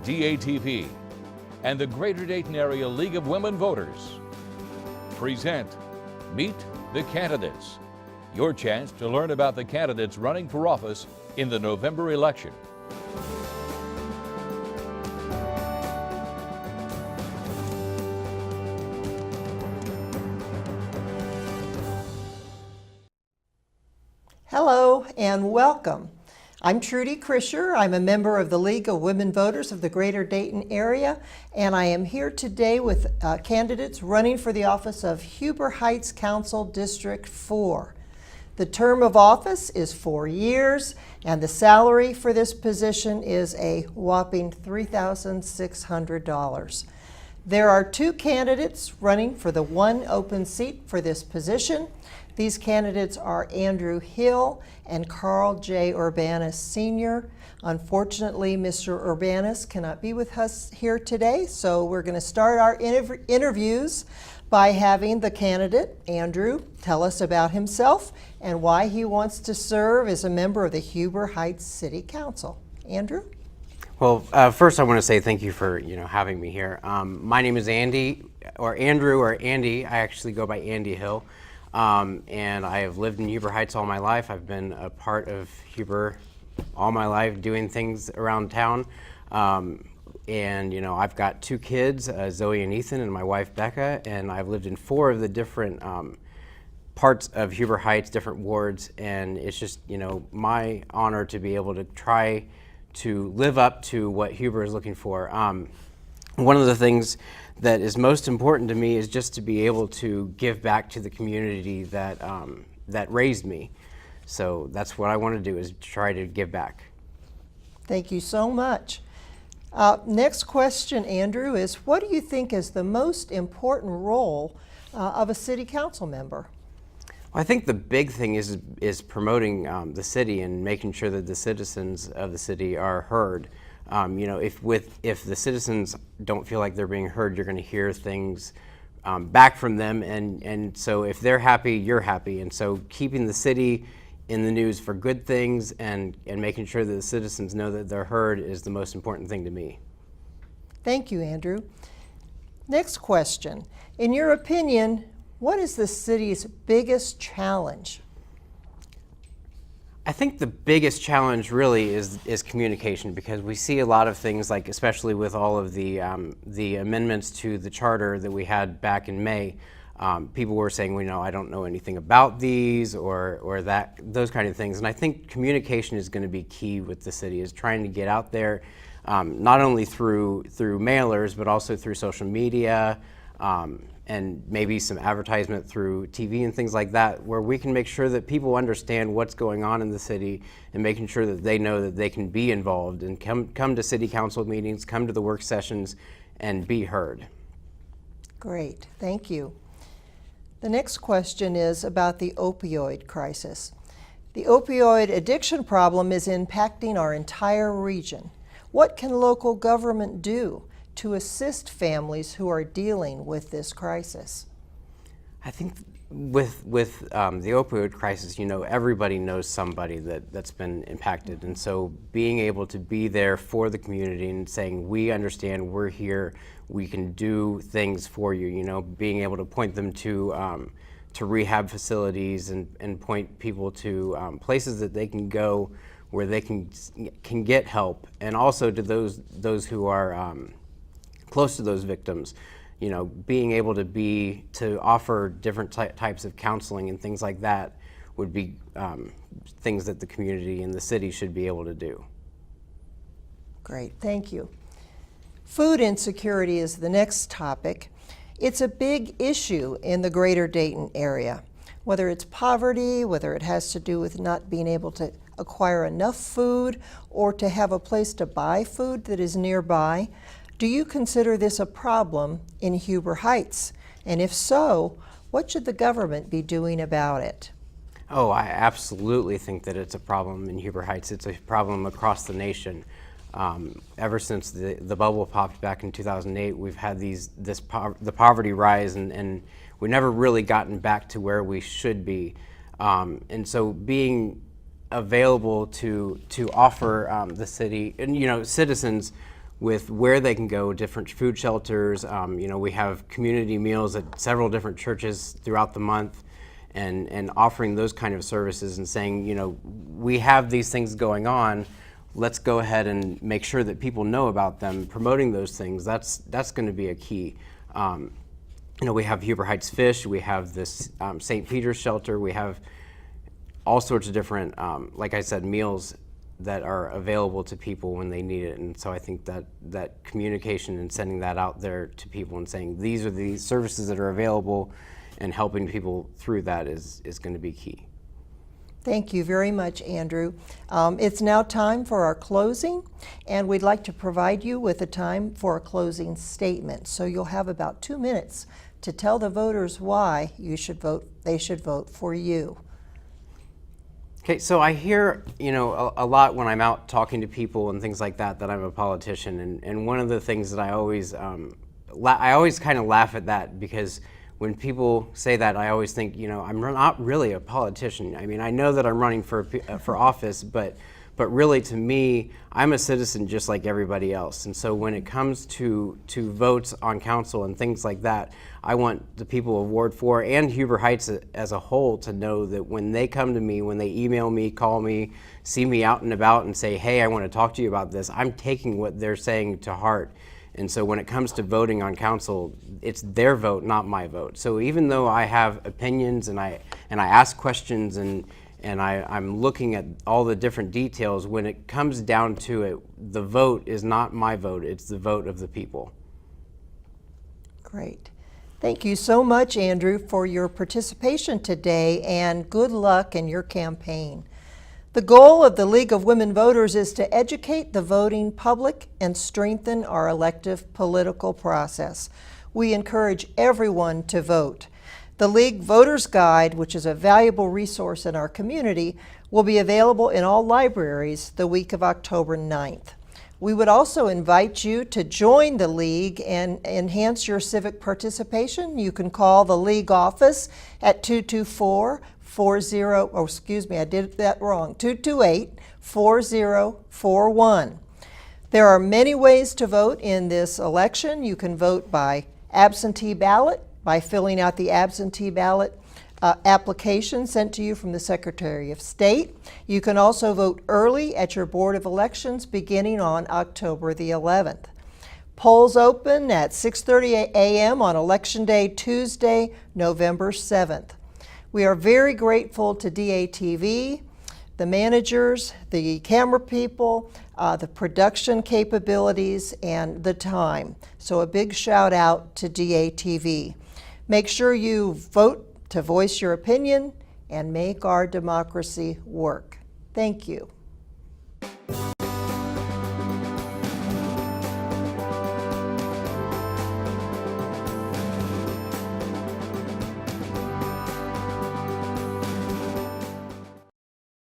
DATV, and the Greater Dayton Area League of Women Voters present Meet the Candidates, your chance to learn about the candidates running for office in the November election. Hello and welcome. I'm Trudy Krischer. I'm a member of the League of Women Voters of the Greater Dayton area, and I am here today with candidates running for the office of Huber Heights Council District 4. The term of office is 4 years, and the salary for this position is a whopping $3,600. There are 2 candidates running for the 1 open seat for this position. These candidates are Andrew Hill and Carl J. Urbanus Sr. Unfortunately, Mr. Urbanus cannot be with us here today, so we're going to start our interviews by having the candidate, Andrew, tell us about himself and why he wants to serve as a member of the Huber Heights City Council. Andrew? Well, first I want to say thank you for having me here. My name is Andy, or Andrew, or Andy. I actually go by Andy Hill. And I have lived in Huber Heights all my life. I've been a part of Huber all my life, doing things around town. And I've got 2 kids, Zoe and Ethan, and my wife Becca, and I've lived in 4 of the different parts of Huber Heights, different wards, and it's just my honor to be able to try to live up to what Huber is looking for. One of the things that is most important to me is just to be able to give back to the community that that raised me. So that's what I want to do, is try to give back. Thank you so much. Next question, Andrew, is what do you think is the most important role of a city council member? Well, I think the big thing is promoting the city and making sure that the citizens of the city are heard. If the citizens don't feel like they're being heard, you're going to hear things back from them, and so if they're happy, you're happy. And so keeping the city in the news for good things and making sure that the citizens know that they're heard is the most important thing to me. Thank you, Andrew. Next question. In your opinion, what is the city's biggest challenge? I think the biggest challenge really is communication, because we see a lot of things, like especially with all of the amendments to the charter that we had back in May. People were saying, I don't know anything about these or those kind of things. And I think communication is going to be key with the city, is trying to get out there, not only through mailers, but also through social media, and maybe some advertisement through TV and things like that, where we can make sure that people understand what's going on in the city and making sure that they know that they can be involved and come to city council meetings, come to the work sessions, and be heard. Great, thank you. The next question is about the opioid crisis. The opioid addiction problem is impacting our entire region. What can local government do to assist families who are dealing with this crisis? I think with the opioid crisis, everybody knows somebody that's been impacted, and so being able to be there for the community and saying, we understand, we're here, we can do things for you, being able to point them to rehab facilities and point people to places that they can go where they can get help, and also to those who are close to those victims, being able to offer different types of counseling and things like that would be things that the community and the city should be able to do. Great, thank you. Food insecurity is the next topic. It's a big issue in the Greater Dayton area, whether it's poverty, whether it has to do with not being able to acquire enough food or to have a place to buy food that is nearby. Do you consider this a problem in Huber Heights? And if so, what should the government be doing about it? Oh, I absolutely think that it's a problem in Huber Heights. It's a problem across the nation. Ever since the bubble popped back in 2008, we've had the poverty rise, and we've never really gotten back to where we should be. And so being available to offer the city and citizens with where they can go, different food shelters. We have community meals at several different churches throughout the month, and offering those kind of services and saying, we have these things going on. Let's go ahead and make sure that people know about them, promoting those things. That's going to be a key. We have Huber Heights Fish, we have this St. Peter's shelter, we have all sorts of different, like I said, meals that are available to people when they need it. And so I think that communication and sending that out there to people and saying these are the services that are available and helping people through that is going to be key. Thank you very much, Andrew. It's now time for our closing, and we'd like to provide you with a time for a closing statement. So you'll have about 2 minutes to tell the voters why they should vote for you. Okay, so I hear, a lot when I'm out talking to people and things like that I'm a politician, and one of the things that I always kind of laugh at that, because when people say that, I always think, I'm not really a politician. I mean, I know that I'm running for office, but really to me, I'm a citizen just like everybody else. And so when it comes to votes on council and things like that, I want the people of Ward 4 and Huber Heights as a whole to know that when they come to me, when they email me, call me, see me out and about and say, hey, I want to talk to you about this, I'm taking what they're saying to heart. And so when it comes to voting on council, it's their vote, not my vote. So even though I have opinions and I ask questions and I'm looking at all the different details, when it comes down to it, the vote is not my vote, it's the vote of the people. Great. Thank you so much, Andrew, for your participation today, and good luck in your campaign. The goal of the League of Women Voters is to educate the voting public and strengthen our elective political process. We encourage everyone to vote. The League Voters Guide, which is a valuable resource in our community, will be available in all libraries the week of October 9th. We would also invite you to join the League and enhance your civic participation. You can call the League office at 228-4041. There are many ways to vote in this election. You can vote by absentee ballot, by filling out the absentee ballot application sent to you from the Secretary of State. You can also vote early at your Board of Elections beginning on October the 11th. Polls open at 6:30 a.m. on Election Day, Tuesday, November 7th. We are very grateful to DATV, the managers, the camera people, the production capabilities, and the time. So a big shout out to DATV. Make sure you vote to voice your opinion and make our democracy work. Thank you.